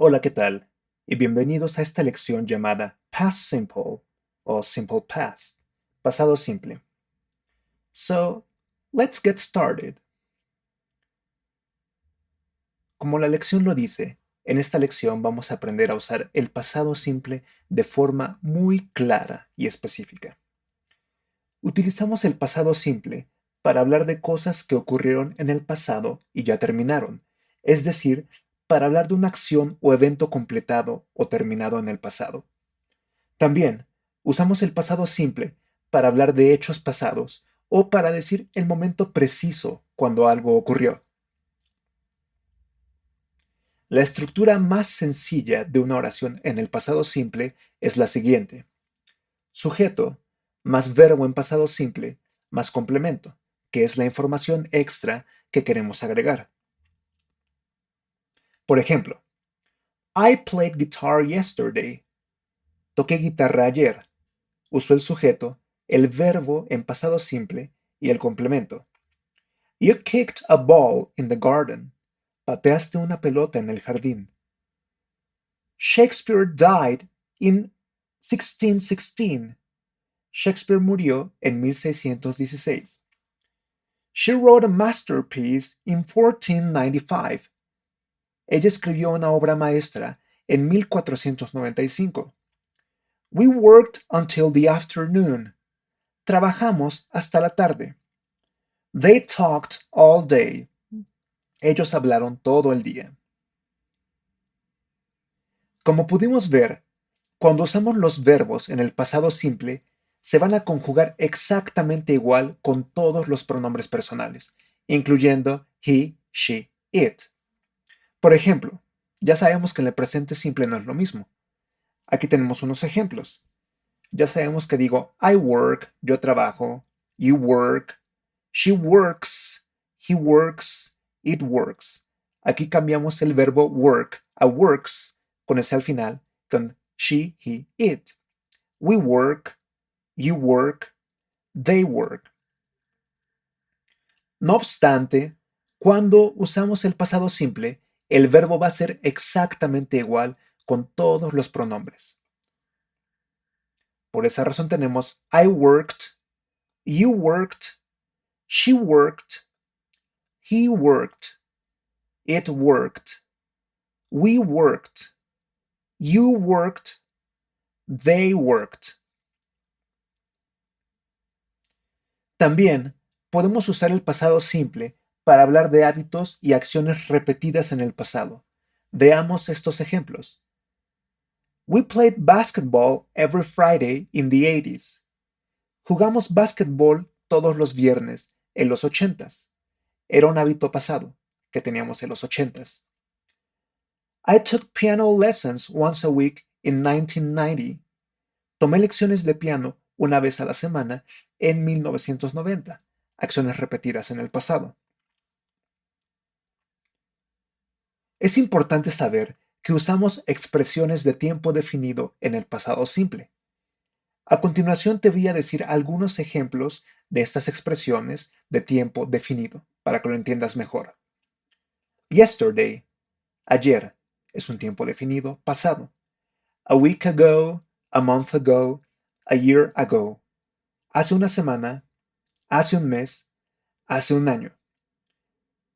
Hola, ¿qué tal? Y bienvenidos a esta lección llamada Past Simple o Simple Past, pasado simple. So, let's get started. Como la lección lo dice, en esta lección vamos a aprender a usar el pasado simple de forma muy clara y específica. Utilizamos el pasado simple para hablar de cosas que ocurrieron en el pasado y ya terminaron, es decir, para hablar de una acción o evento completado o terminado en el pasado. También usamos el pasado simple para hablar de hechos pasados o para decir el momento preciso cuando algo ocurrió. La estructura más sencilla de una oración en el pasado simple es la siguiente: sujeto más verbo en pasado simple más complemento, que es la información extra que queremos agregar. Por ejemplo, I played guitar yesterday. Toqué guitarra ayer. Usó el sujeto, el verbo en pasado simple y el complemento. You kicked a ball in the garden. Pateaste una pelota en el jardín. Shakespeare died in 1616. Shakespeare murió en 1616. She wrote a masterpiece in 1495. Ella escribió una obra maestra en 1495. We worked until the afternoon. Trabajamos hasta la tarde. They talked all day. Ellos hablaron todo el día. Como pudimos ver, cuando usamos los verbos en el pasado simple, se van a conjugar exactamente igual con todos los pronombres personales, incluyendo he, she, it. Por ejemplo, ya sabemos que en el presente simple no es lo mismo. Aquí tenemos unos ejemplos. Ya sabemos que digo I work, yo trabajo, you work, she works, he works, it works. Aquí cambiamos el verbo work a works con ese al final, con she, he, it. We work, you work, they work. No obstante, cuando usamos el pasado simple, el verbo va a ser exactamente igual con todos los pronombres. Por esa razón tenemos I worked, you worked, she worked, he worked, it worked, we worked, you worked, they worked. También podemos usar el pasado simple para hablar de hábitos y acciones repetidas en el pasado. Veamos estos ejemplos. We played basketball every Friday in the 80s. Jugamos básquetbol todos los viernes en los 80s. Era un hábito pasado que teníamos en los 80s. I took piano lessons once a week in 1990. Tomé lecciones de piano una vez a la semana en 1990. Acciones repetidas en el pasado. Es importante saber que usamos expresiones de tiempo definido en el pasado simple. A continuación te voy a decir algunos ejemplos de estas expresiones de tiempo definido para que lo entiendas mejor. Yesterday, ayer, es un tiempo definido pasado. A week ago, a month ago, a year ago. Hace una semana, hace un mes, hace un año.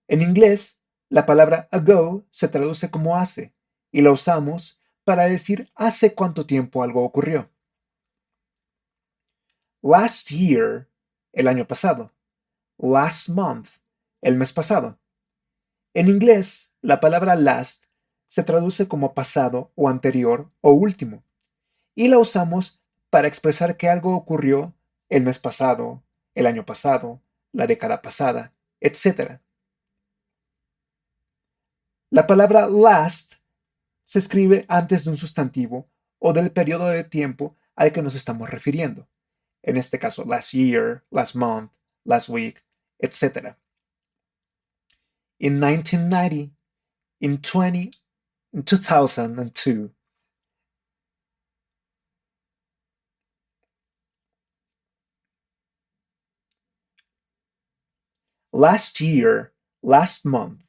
En inglés, la palabra ago se traduce como hace y la usamos para decir hace cuánto tiempo algo ocurrió. Last year, el año pasado. Last month, el mes pasado. En inglés, la palabra last se traduce como pasado o anterior o último y la usamos para expresar que algo ocurrió el mes pasado, el año pasado, la década pasada, etc. La palabra last se escribe antes de un sustantivo o del periodo de tiempo al que nos estamos refiriendo. En este caso, last year, last month, last week, etc. In 1990, in 2002. Last year, last month,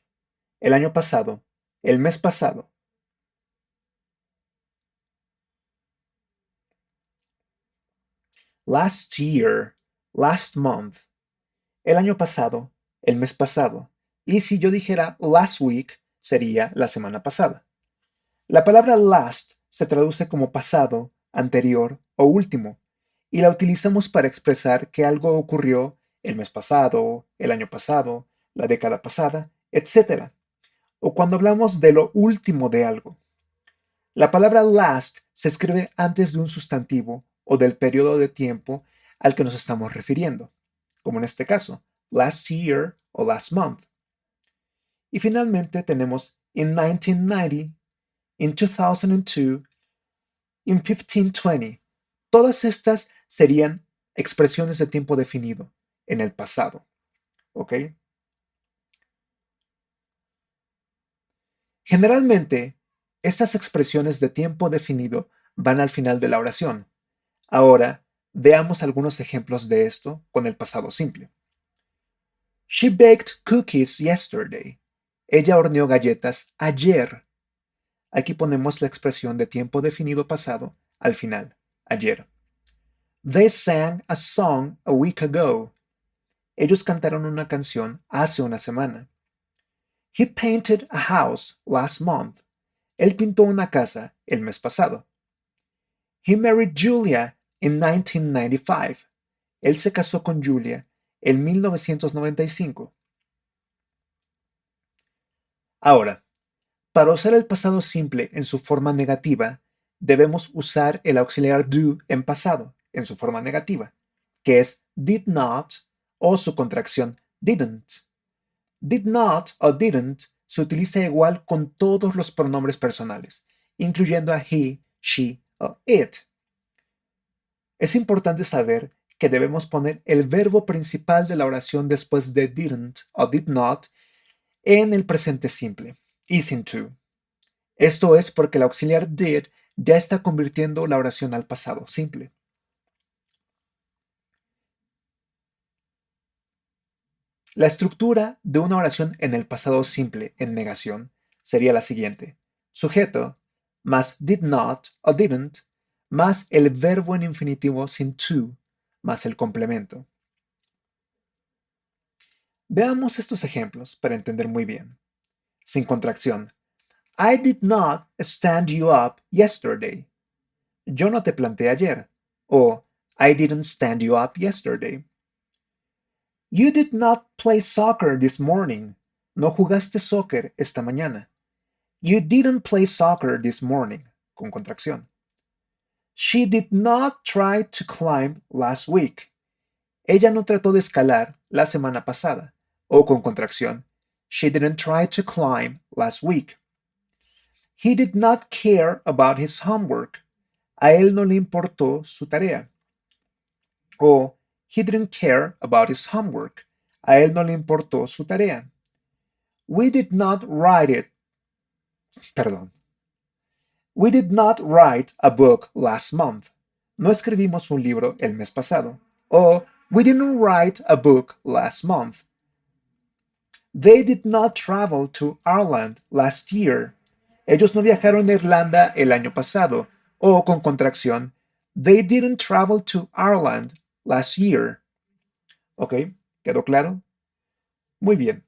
el año pasado, el mes pasado. last year, last month, el año pasado, el mes pasado. Y si yo dijera last week, sería la semana pasada. La palabra last se traduce como pasado, anterior o último, y la utilizamos para expresar que algo ocurrió el mes pasado, el año pasado, la década pasada, etc. O cuando hablamos de lo último de algo. La palabra last se escribe antes de un sustantivo o del periodo de tiempo al que nos estamos refiriendo, como en este caso, last year o last month. Y finalmente tenemos in 1990, in 2002, in 1520. Todas estas serían expresiones de tiempo definido en el pasado. ¿Ok? Generalmente, estas expresiones de tiempo definido van al final de la oración. Ahora, veamos algunos ejemplos de esto con el pasado simple. She baked cookies yesterday. Ella horneó galletas ayer. Aquí ponemos la expresión de tiempo definido pasado al final, ayer. They sang a song a week ago. Ellos cantaron una canción hace una semana. He painted a house last month. Él pintó una casa el mes pasado. He married Julia in 1995. Él se casó con Julia en 1995. Ahora, para usar el pasado simple en su forma negativa, debemos usar el auxiliar do en pasado, en su forma negativa, que es did not o su contracción didn't. Did not o didn't se utiliza igual con todos los pronombres personales, incluyendo a he, she o it. Es importante saber que debemos poner el verbo principal de la oración después de didn't o did not en el presente simple, isn't to. Esto es porque el auxiliar did ya está convirtiendo la oración al pasado simple. La estructura de una oración en el pasado simple en negación sería la siguiente. Sujeto más did not o didn't más el verbo en infinitivo sin to más el complemento. Veamos estos ejemplos para entender muy bien. Sin contracción. I did not stand you up yesterday. Yo no te planté ayer. O I didn't stand you up yesterday. You did not play soccer this morning. No jugaste soccer esta mañana. You didn't play soccer this morning. Con contracción. She did not try to climb last week. Ella no trató de escalar la semana pasada. O con contracción. She didn't try to climb last week. He did not care about his homework. A él no le importó su tarea. O he didn't care about his homework. A él no le importó su tarea. We did not write it. Perdón. We did not write a book last month. No escribimos un libro el mes pasado. O we didn't write a book last month. They did not travel to Ireland last year. Ellos no viajaron a Irlanda el año pasado. O con contracción, they didn't travel to Ireland last year. ¿Ok? ¿Quedó claro? Muy bien.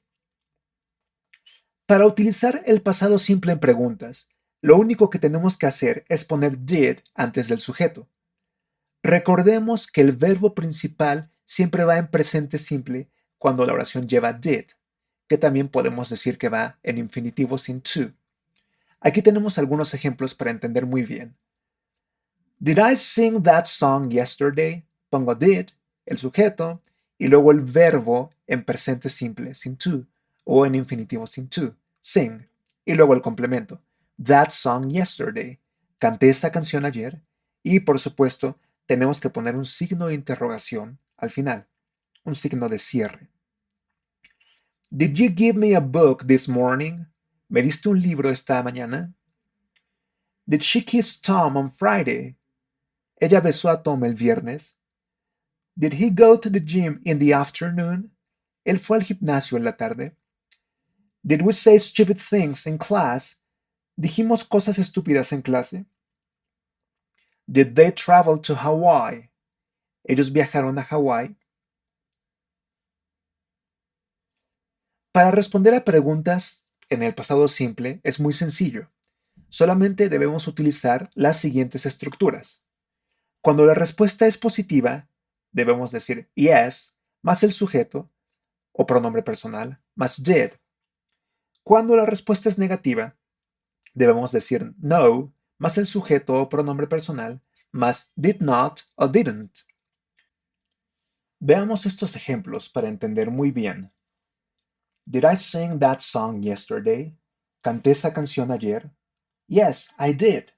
Para utilizar el pasado simple en preguntas, lo único que tenemos que hacer es poner did antes del sujeto. Recordemos que el verbo principal siempre va en presente simple cuando la oración lleva did, que también podemos decir que va en infinitivo sin to. Aquí tenemos algunos ejemplos para entender muy bien. Did I sing that song yesterday? Pongo did, el sujeto, y luego el verbo en presente simple sin to, o en infinitivo sin to, sing, y luego el complemento. That song yesterday. Canté esa canción ayer, y por supuesto tenemos que poner un signo de interrogación al final, un signo de cierre. Did you give me a book this morning? ¿Me diste un libro esta mañana? Did she kiss Tom on Friday? ¿Ella besó a Tom el viernes? Did he go to the gym in the afternoon? ¿Él fue al gimnasio en la tarde? Did we say stupid things in class? ¿Dijimos cosas estúpidas en clase? Did they travel to Hawaii? Ellos viajaron a Hawái. Para responder a preguntas en el pasado simple es muy sencillo. Solamente debemos utilizar las siguientes estructuras. Cuando la respuesta es positiva, debemos decir yes más el sujeto o pronombre personal más did. Cuando la respuesta es negativa, debemos decir no más el sujeto o pronombre personal más did not o didn't. Veamos estos ejemplos para entender muy bien. Did I sing that song yesterday? ¿Canté esa canción ayer? Yes, I did,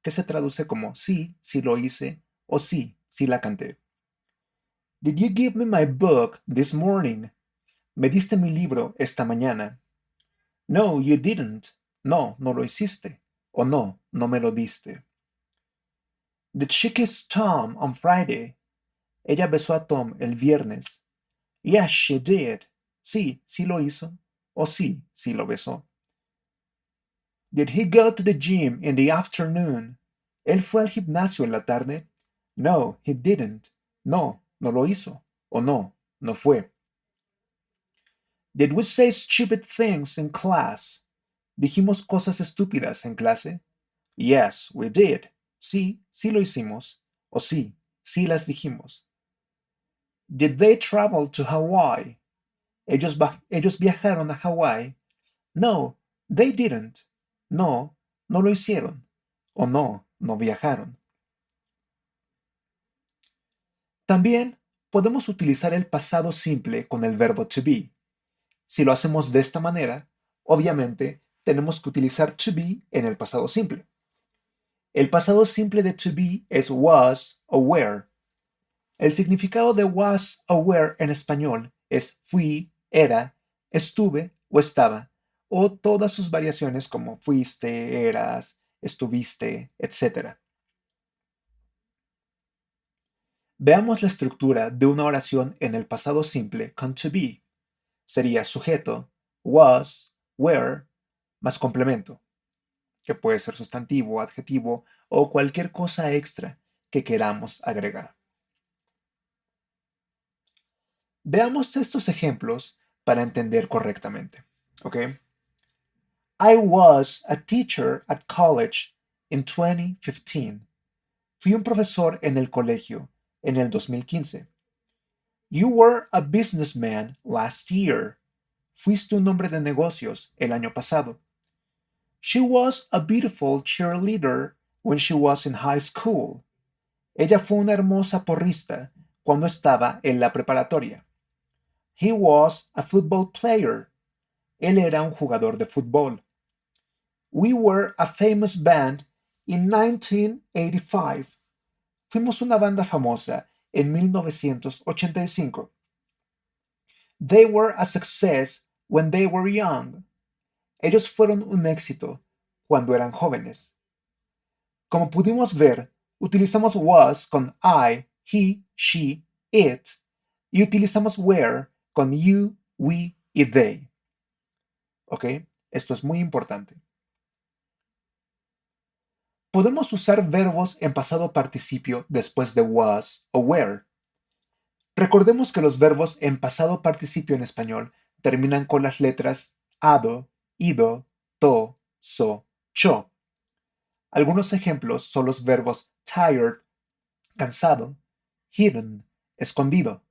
que se traduce como sí, sí lo hice, o sí, sí la canté. Did you give me my book this morning? ¿Me diste mi libro esta mañana? No, you didn't. No, no lo hiciste. O no, no me lo diste. Did she kiss Tom on Friday? Ella besó a Tom el viernes. Yes, she did. Sí, sí lo hizo. O sí, sí lo besó. Did he go to the gym in the afternoon? ¿Él fue al gimnasio en la tarde? No, he didn't. No, no lo hizo. O no, no fue. Did we say stupid things in class? ¿Dijimos cosas estúpidas en clase? Yes, we did. Sí, sí lo hicimos. O sí, sí las dijimos. Did they travel to Hawaii? Ellos viajaron a Hawaii. No, they didn't. No, no lo hicieron. O no, no viajaron. También podemos utilizar el pasado simple con el verbo to be. Si lo hacemos de esta manera, obviamente tenemos que utilizar to be en el pasado simple. El pasado simple de to be es was o were. El significado de was o were en español es fui, era, estuve o estaba, o todas sus variaciones como fuiste, eras, estuviste, etc. Veamos la estructura de una oración en el pasado simple con to be. Sería sujeto, was, were, más complemento, que puede ser sustantivo, adjetivo o cualquier cosa extra que queramos agregar. Veamos estos ejemplos para entender correctamente. ¿Ok? I was a teacher at college in 2015. Fui un profesor en el colegio en el 2015. You were a businessman last year. Fuiste un hombre de negocios el año pasado. She was a beautiful cheerleader when she was in high school. Ella fue una hermosa porrista cuando estaba en la preparatoria. He was a football player. Él era un jugador de fútbol. We were a famous band in 1985. Fuimos una banda famosa en 1985. They were a success when they were young. Ellos fueron un éxito cuando eran jóvenes. Como pudimos ver, utilizamos was con I, he, she, it y utilizamos were con you, we y they. ¿Ok? Esto es muy importante. Podemos usar verbos en pasado participio después de was o were. Recordemos que los verbos en pasado participio en español terminan con las letras ado, ido, to, so, cho. Algunos ejemplos son los verbos tired, cansado, hidden, escondido.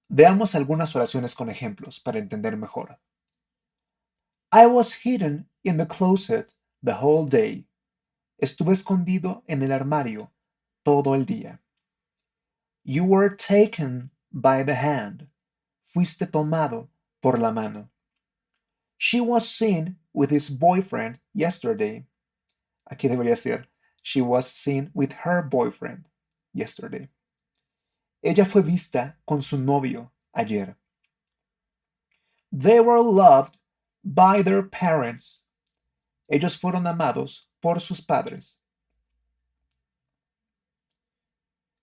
Veamos algunas oraciones con ejemplos para entender mejor. I was hidden in the closet the whole day. Estuve escondido en el armario todo el día. You were taken by the hand. Fuiste tomado por la mano. She was seen with his boyfriend yesterday. Aquí debería ser, she was seen with her boyfriend yesterday. Ella fue vista con su novio ayer. They were loved by their parents. Ellos fueron amados por sus padres.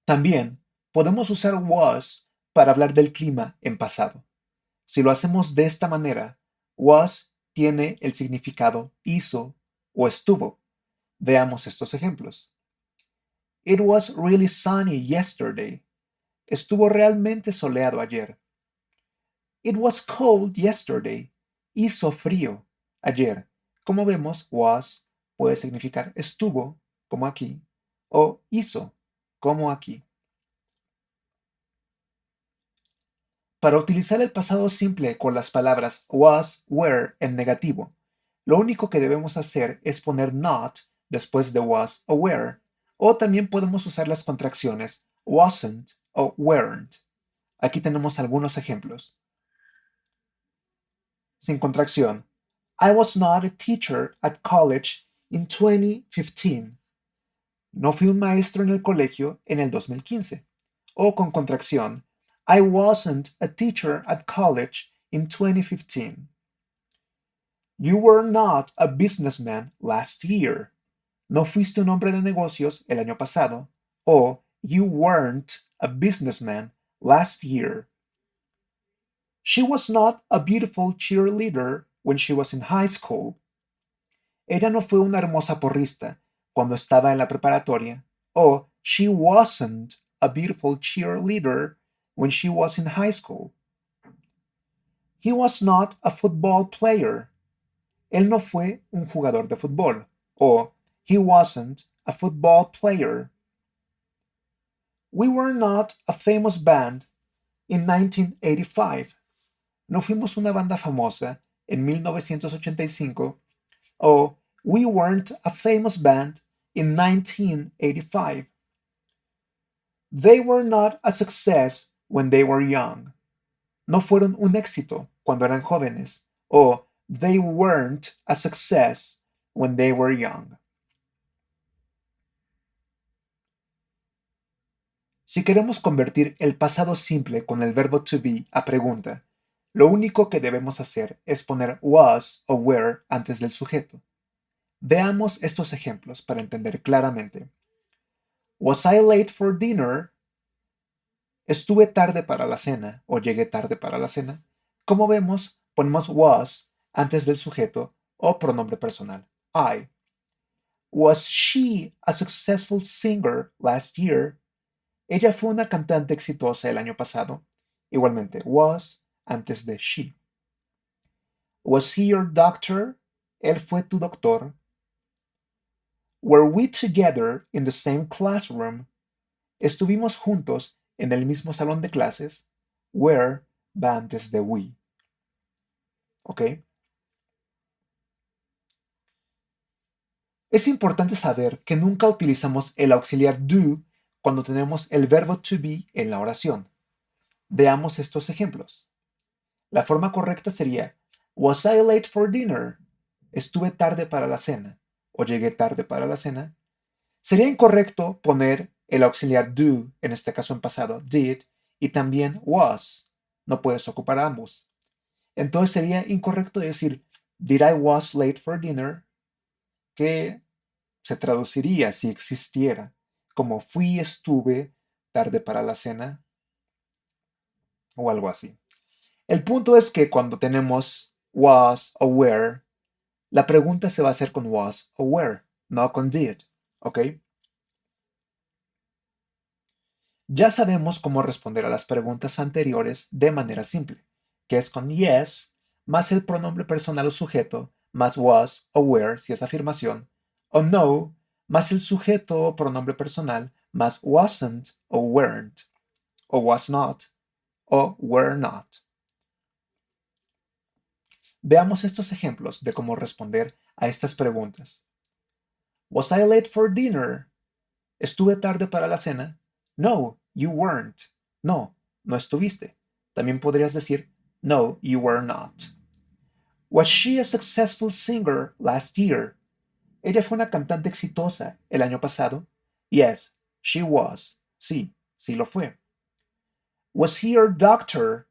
También podemos usar was para hablar del clima en pasado. Si lo hacemos de esta manera, was tiene el significado hizo o estuvo. Veamos estos ejemplos. It was really sunny yesterday. Estuvo realmente soleado ayer. It was cold yesterday. Hizo frío ayer. Como vemos, was puede significar estuvo, como aquí, o hizo, como aquí. Para utilizar el pasado simple con las palabras was, were en negativo, lo único que debemos hacer es poner not después de was o were, o también podemos usar las contracciones wasn't o weren't. Aquí tenemos algunos ejemplos. Sin contracción. I was not a teacher at college in 2015. No fui un maestro en el colegio en el 2015. O con contracción. I wasn't a teacher at college in 2015. You were not a businessman last year. No fuiste un hombre de negocios el año pasado. O you weren't a businessman last year. She was not a beautiful cheerleader when she was in high school. Ella no fue una hermosa porrista cuando estaba en la preparatoria. O she wasn't a beautiful cheerleader when she was in high school. He was not a football player. Él no fue un jugador de fútbol. O he wasn't a football player. We were not a famous band in 1985. No fuimos una banda famosa en 1985. O we weren't a famous band in 1985. They were not a success when they were young. No fueron un éxito cuando eran jóvenes. O they weren't a success when they were young. Si queremos convertir el pasado simple con el verbo to be a pregunta, lo único que debemos hacer es poner was o were antes del sujeto. Veamos estos ejemplos para entender claramente. Was I late for dinner? Estuve tarde para la cena o llegué tarde para la cena. Como vemos, ponemos was antes del sujeto o pronombre personal, I. Was she a successful singer last year? Ella fue una cantante exitosa el año pasado. Igualmente, was antes de she. Was he your doctor? Él fue tu doctor. Were we together in the same classroom? Estuvimos juntos en el mismo salón de clases. Were va antes de we. ¿Ok? Es importante saber que nunca utilizamos el auxiliar do cuando tenemos el verbo to be en la oración. Veamos estos ejemplos. La forma correcta sería Was I late for dinner? Estuve tarde para la cena o llegué tarde para la cena. Sería incorrecto poner el auxiliar do, en este caso en pasado, did, y también was. No puedes ocupar ambos. Entonces sería incorrecto decir Did I was late for dinner? Que se traduciría si existiera como fui, estuve tarde para la cena o algo así. El punto es que cuando tenemos was o were, la pregunta se va a hacer con was o were, no con did, ¿ok? Ya sabemos cómo responder a las preguntas anteriores de manera simple, que es con yes más el pronombre personal o sujeto, más was o were si es afirmación, o no más el sujeto o pronombre personal, más wasn't o weren't, o was not o were not. Veamos estos ejemplos de cómo responder a estas preguntas. Was I late for dinner? ¿Estuve tarde para la cena? No, you weren't. No, no estuviste. También podrías decir, no, you were not. Was she a successful singer last year? ¿Ella fue una cantante exitosa el año pasado? Yes, she was. Sí, sí lo fue. Was he your doctor?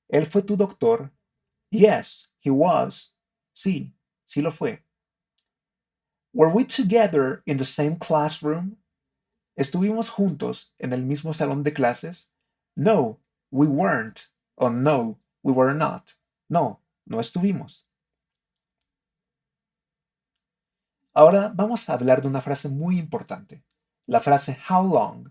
¿Él fue tu doctor? Yes, he was. Sí, sí lo fue. Were we together in the same classroom? ¿Estuvimos juntos en el mismo salón de clases? No, we weren't. O no, we were not. No, no estuvimos. Ahora vamos a hablar de una frase muy importante, la frase how long.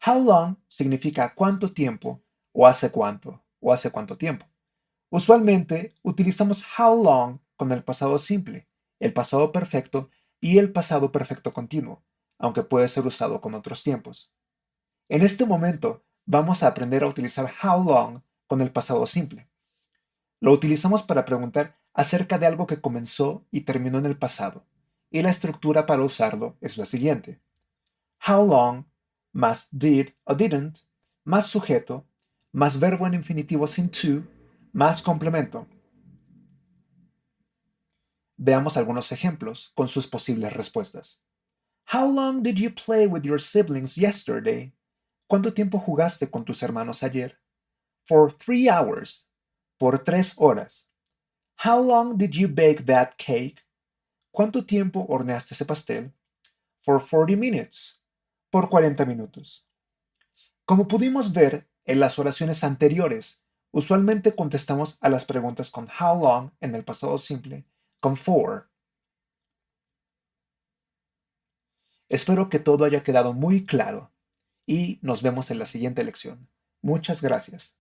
How long significa cuánto tiempo o hace cuánto tiempo. Usualmente utilizamos how long con el pasado simple, el pasado perfecto y el pasado perfecto continuo, aunque puede ser usado con otros tiempos. En este momento vamos a aprender a utilizar how long con el pasado simple. Lo utilizamos para preguntar acerca de algo que comenzó y terminó en el pasado, y la estructura para usarlo es la siguiente. How long más did o didn't más sujeto más verbo en infinitivo sin to más complemento. Veamos algunos ejemplos con sus posibles respuestas. How long did you play with your siblings yesterday? ¿Cuánto tiempo jugaste con tus hermanos ayer? For 3 hours. Por 3 horas. How long did you bake that cake? ¿Cuánto tiempo horneaste ese pastel? For 40 minutes. Por 40 minutos. Como pudimos ver en las oraciones anteriores, usualmente contestamos a las preguntas con how long en el pasado simple, con for. Espero que todo haya quedado muy claro y nos vemos en la siguiente lección. Muchas gracias.